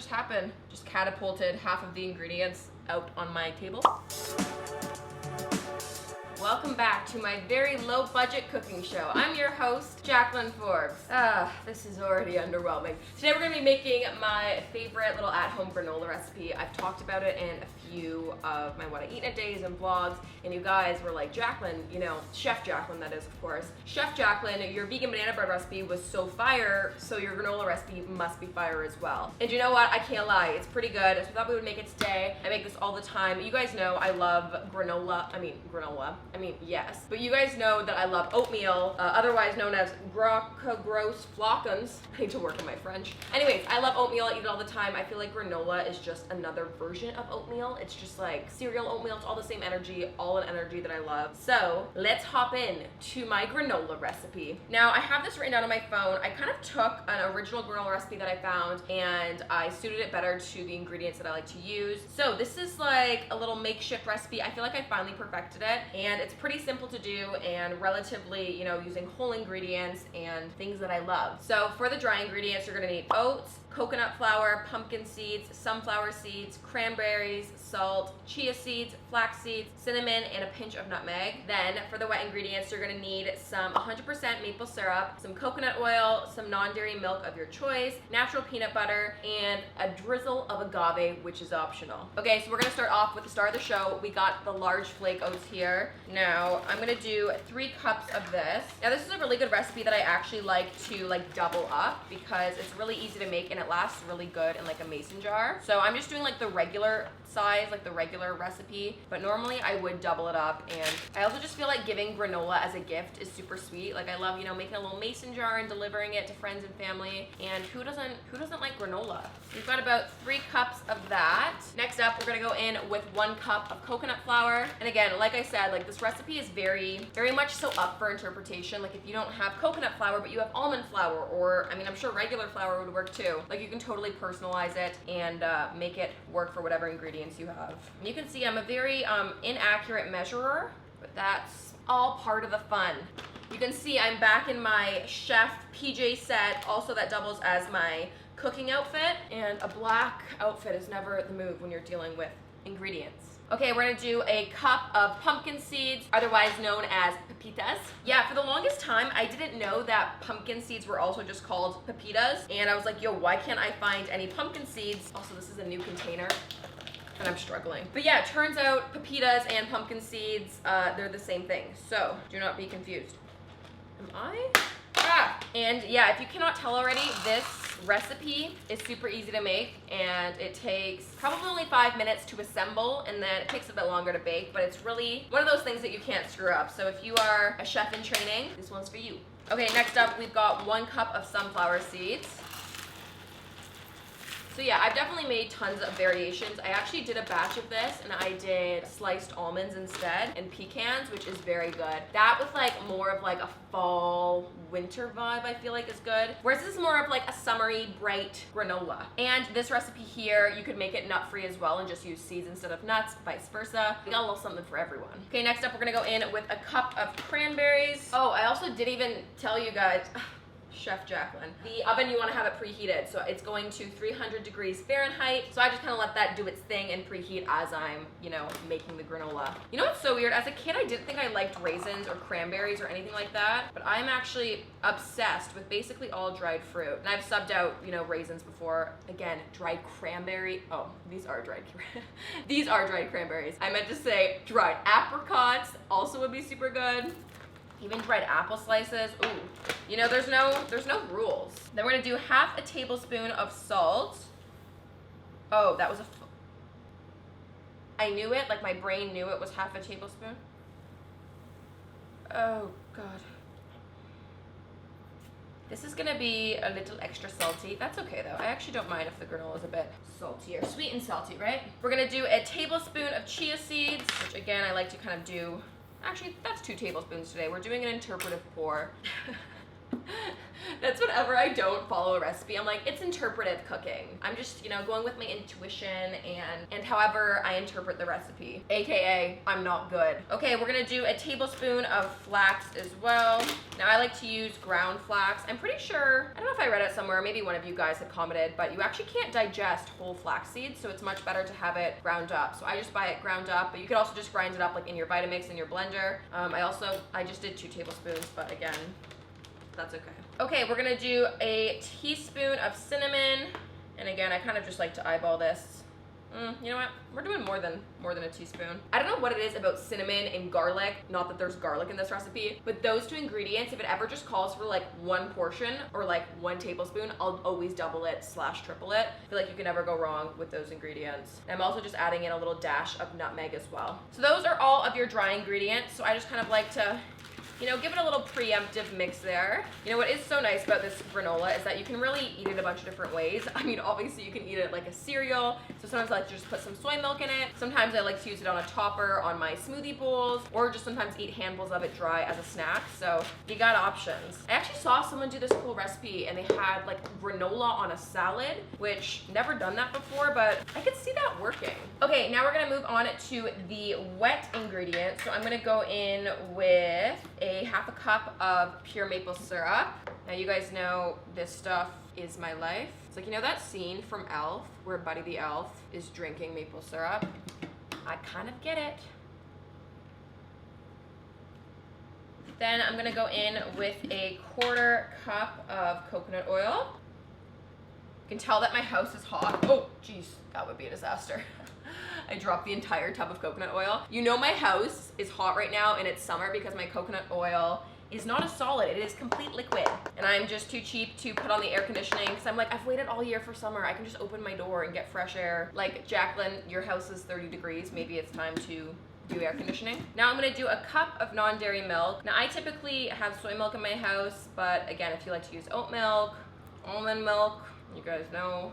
just happen? Just catapulted half of the ingredients out on my table. Welcome back to my very low budget cooking show. I'm your host, Jaclyn Forbes. This is already underwhelming. Today we're gonna be making my favorite little at-home granola recipe. I've talked about it in a few of my What I Eat in a Days and vlogs, and you guys were like, Jaclyn, you know, Chef Jaclyn, that is, of course. Chef Jaclyn, your vegan banana bread recipe was so fire, so your granola recipe must be fire as well. And you know what? I can't lie, it's pretty good. So I thought we would make it today. I make this all the time. You guys know I love granola. Yes. But you guys know that I love oatmeal, otherwise known as gross flocons. I need to work on my French. Anyways, I love oatmeal. I eat it all the time. I feel like granola is just another version of oatmeal. It's just like cereal oatmeal. It's all the same energy, all an energy that I love. So let's hop in to my granola recipe. Now I have this written down on my phone. I kind of took an original granola recipe that I found and I suited it better to the ingredients that I like to use. So this is like a little makeshift recipe. I feel like I finally perfected it, and it's pretty simple to do and relatively, you know, using whole ingredients and things that I love. So for the dry ingredients, you're gonna need oats, coconut flour, pumpkin seeds, sunflower seeds, cranberries, salt, chia seeds, flax seeds, cinnamon, and a pinch of nutmeg. Then for the wet ingredients, you're gonna need some 100% maple syrup, some coconut oil, some non-dairy milk of your choice, natural peanut butter, and a drizzle of agave, which is optional. Okay, so we're gonna start off with the star of the show. We got the large flake oats here. Now I'm gonna do 3 cups of this. Now this is a really good recipe that I actually like to double up because it's really easy to make and it lasts really good in like a mason jar. So I'm just doing like the regular size, like the regular recipe, but normally I would double it up. And I also just feel like giving granola as a gift is super sweet. Like I love, you know, making a little mason jar and delivering it to friends and family. And who doesn't like granola? We've got about 3 cups of that. Next up, we're gonna go in with 1 cup of coconut flour. And again, like I said, like this recipe is very much so up for interpretation. Like if you don't have coconut flour, but you have almond flour, or I mean, I'm sure regular flour would work too. Like you can totally personalize it and make it work for whatever ingredients you have. And you can see I'm a very inaccurate measurer, but that's all part of the fun. You can see I'm back in my chef PJ set, also that doubles as my cooking outfit, and a black outfit is never the move when you're dealing with ingredients. Okay, we're gonna do a cup of pumpkin seeds, otherwise known as pepitas. Yeah, for the longest time, I didn't know that pumpkin seeds were also just called pepitas, and I was like, yo, why can't I find any pumpkin seeds? Also, this is a new container, and I'm struggling. But yeah, it turns out pepitas and pumpkin seeds, they're the same thing, so do not be confused. Am I? And yeah, if you cannot tell already, this recipe is super easy to make, and it takes probably only 5 minutes to assemble, and then it takes a bit longer to bake, but it's really one of those things that you can't screw up. So if you are a chef in training, this one's for you. Okay, next up we've got 1 cup of sunflower seeds. So yeah, I've definitely made tons of variations. I actually did a batch of this and I did sliced almonds instead and pecans, which is very good. That with like more of like a fall winter vibe I feel like is good. Whereas this is more of like a summery bright granola. And this recipe here, you could make it nut free as well and just use seeds instead of nuts, vice versa. We got a little something for everyone. Okay, next up we're gonna go in with a cup of cranberries. Oh, I also didn't even tell you guys, Chef Jaclyn. The oven, you want to have it preheated, so it's going to 300 degrees Fahrenheit. So I just kind of let that do its thing and preheat as I'm, you know, making the granola. You know what's so weird? As a kid, I didn't think I liked raisins or cranberries or anything like that, but I'm actually obsessed with basically all dried fruit. And I've subbed out, you know, raisins before. Again, dried cranberry. Oh, these are dried. These are dried cranberries. I meant to say dried apricots also would be super good. Even dried apple slices. Ooh, you know, there's no rules. Then we're gonna do half a tablespoon of salt. Oh, that was I knew it, like my brain knew it was half a tablespoon. Oh God. This is gonna be a little extra salty. That's okay though. I actually don't mind if the granola is a bit saltier. Sweet and salty, right? We're gonna do a tablespoon of chia seeds, which again, I like to kind of do. Actually, that's 2 tablespoons today. We're doing an interpretive pour. That's whenever I don't follow a recipe, I'm like, it's interpretive cooking. I'm just, going with my intuition and however I interpret the recipe. AKA, I'm not good. Okay, we're gonna do a tablespoon of flax as well. Now I like to use ground flax. I'm pretty sure, I don't know if I read it somewhere, maybe one of you guys had commented, but you actually can't digest whole flax seeds, so it's much better to have it ground up. So I just buy it ground up, but you could also just grind it up like in your Vitamix in your blender. I just did 2 tablespoons, but again, that's okay. Okay, we're gonna do a teaspoon of cinnamon. And again, I kind of just like to eyeball this. You know what? We're doing more than a teaspoon. I don't know what it is about cinnamon and garlic, not that there's garlic in this recipe, but those 2 ingredients, if it ever just calls for like 1 portion or like 1 tablespoon, I'll always double it / triple it. I feel like you can never go wrong with those ingredients. And I'm also just adding in a little dash of nutmeg as well. So those are all of your dry ingredients. So I just kind of like to give it a little preemptive mix there. What is so nice about this granola is that you can really eat it a bunch of different ways. I mean, obviously you can eat it like a cereal. So sometimes I like to just put some soy milk in it. Sometimes I like to use it on a topper on my smoothie bowls, or just sometimes eat handfuls of it dry as a snack. So you got options. I actually saw someone do this cool recipe and they had like granola on a salad, which never done that before, but I could see that working. Okay, now we're gonna move on to the wet ingredients. So I'm gonna go in with half a cup of pure maple syrup. Now you guys know this stuff is my life. It's like, that scene from Elf where Buddy the Elf is drinking maple syrup? I kind of get it. Then I'm gonna go in with a 1/4 cup of coconut oil. You can tell that my house is hot. Oh, geez, that would be a disaster. I dropped the entire tub of coconut oil. My house is hot right now and it's summer because my coconut oil is not a solid, it is complete liquid. And I'm just too cheap to put on the air conditioning because I'm like, I've waited all year for summer. I can just open my door and get fresh air. Like, Jaclyn, your house is 30 degrees. Maybe it's time to do air conditioning. Now I'm gonna do a cup of non-dairy milk. Now I typically have soy milk in my house, but again, if you like to use oat milk, almond milk, you guys know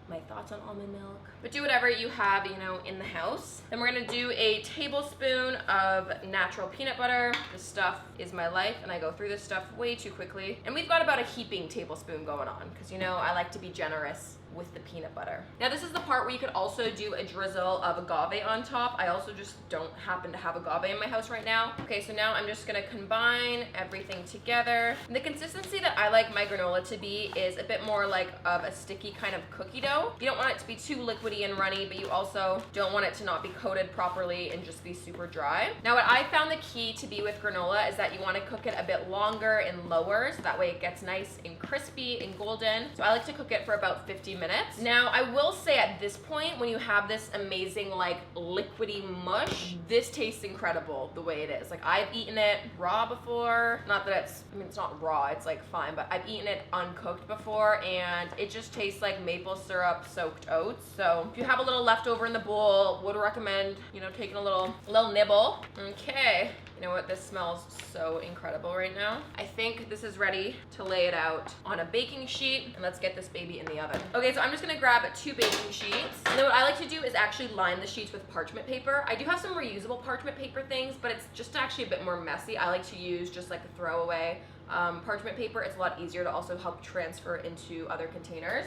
my thoughts on almond milk. But do whatever you have, in the house. Then we're gonna do a tablespoon of natural peanut butter. This stuff is my life and I go through this stuff way too quickly. And we've got about a heaping tablespoon going on because I like to be generous with the peanut butter. Now this is the part where you could also do a drizzle of agave on top. I also just don't happen to have agave in my house right now. Okay, so now I'm just gonna combine everything together. And the consistency that I like my granola to be is a bit more like of a sticky kind of cookie dough. You don't want it to be too liquidy and runny, but you also don't want it to not be coated properly and just be super dry. Now what I found the key to be with granola is that you want to cook it a bit longer and lower, so that way it gets nice and crispy and golden. So I like to cook it for about 50 minutes. Now I will say at this point, when you have this amazing like liquidy mush, this tastes incredible the way it is. Like, I've eaten it raw before. Not that it's not raw, it's like fine, but I've eaten it uncooked before and it just tastes like maple syrup soaked oats. So if you have a little leftover in the bowl, would recommend, taking a little nibble. Okay. You know what? This smells so incredible right now. I think this is ready to lay it out on a baking sheet, and let's get this baby in the oven. Okay, so I'm just gonna grab 2 baking sheets. And then what I like to do is actually line the sheets with parchment paper. I do have some reusable parchment paper things, but it's just actually a bit more messy. I like to use just like a throwaway parchment paper. It's a lot easier to also help transfer into other containers.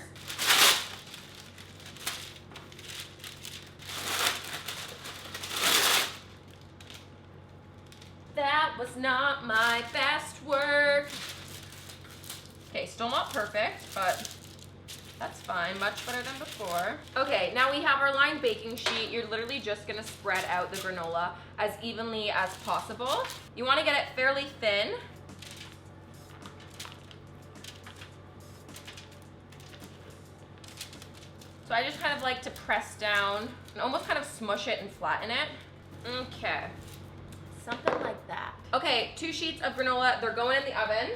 That was not my best work. Okay, still not perfect, but that's fine. Much better than before. Okay, now we have our lined baking sheet. You're literally just gonna spread out the granola as evenly as possible. You wanna get it fairly thin. So I just kind of like to press down and almost kind of smush it and flatten it. Okay. Something like that. Okay, 2 sheets of granola. They're going in the oven.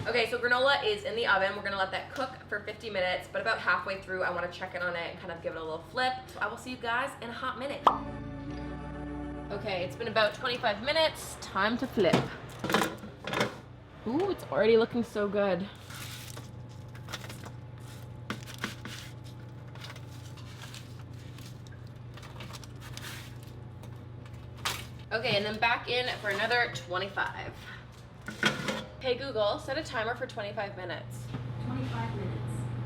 Okay, so granola is in the oven. We're gonna let that cook for 50 minutes, but about halfway through, I wanna check in on it and kind of give it a little flip. So I will see you guys in a hot minute. Okay, it's been about 25 minutes. Time to flip. Ooh, it's already looking so good. Okay, and then back in for another 25. Hey Google, set a timer for 25 minutes. 25 minutes,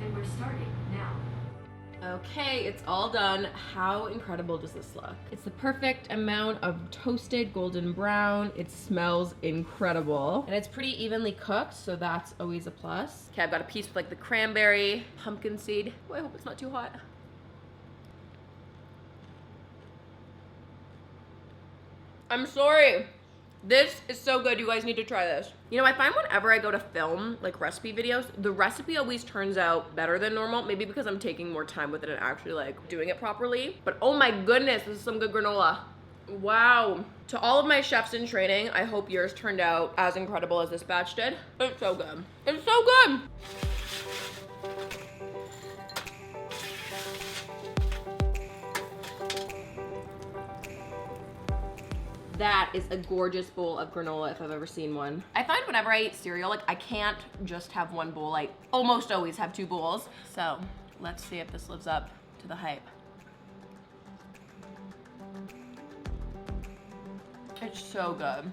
and we're starting now. Okay, it's all done. How incredible does this look? It's the perfect amount of toasted golden brown. It smells incredible. And it's pretty evenly cooked, so that's always a plus. Okay, I've got a piece with like the cranberry, pumpkin seed. Oh, I hope it's not too hot. I'm sorry. This is so good. You guys need to try this. You know, I find whenever I go to film like recipe videos, the recipe always turns out better than normal. Maybe because I'm taking more time with it and actually like doing it properly. But oh my goodness, this is some good granola. Wow. To all of my chefs in training, I hope yours turned out as incredible as this batch did. It's so good. It's so good. That is a gorgeous bowl of granola if I've ever seen one. I find whenever I eat cereal, like I can't just have one bowl. I almost always have two bowls. So let's see if this lives up to the hype. It's so good.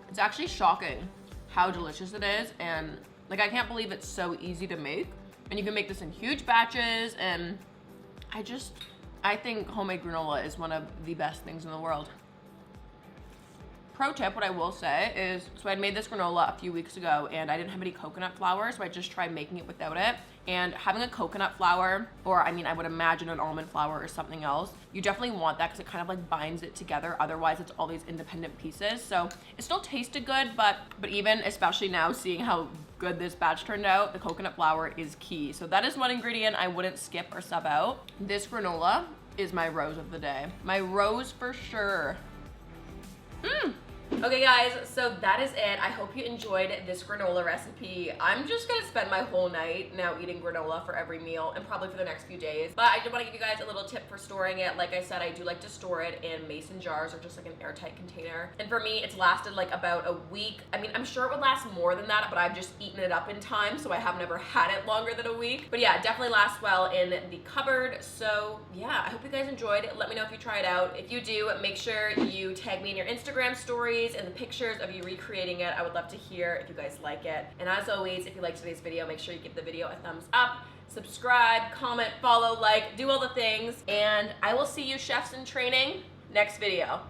It's actually shocking how delicious it is. And like, I can't believe it's so easy to make. And you can make this in huge batches. And I think homemade granola is one of the best things in the world. Pro tip, what I will say is, so I'd made this granola a few weeks ago and I didn't have any coconut flour, so I just tried making it without it. And having a coconut flour, or I mean, I would imagine an almond flour or something else, you definitely want that because it kind of like binds it together. Otherwise, it's all these independent pieces. So it still tasted good, but even especially now seeing how good this batch turned out, the coconut flour is key. So that is one ingredient I wouldn't skip or sub out. This granola is my rose of the day. My rose for sure. Okay guys, so that is it. I hope you enjoyed this granola recipe. I'm just gonna spend my whole night now eating granola for every meal and probably for the next few days. But I did want to give you guys a little tip for storing it. Like I said, I do like to store it in mason jars or just like an airtight container. And for me, it's lasted like about a week. I mean, I'm sure it would last more than that, but I've just eaten it up in time, so I have never had it longer than a week. But yeah, it definitely lasts well in the cupboard. So yeah, I hope you guys enjoyed it. Let me know if you try it out. If you do, make sure you tag me in your Instagram stories and the pictures of you recreating it. I would love to hear if you guys like it. And as always, if you liked today's video, make sure you give the video a thumbs up, subscribe, comment, follow, like, do all the things. And I will see you chefs in training next video.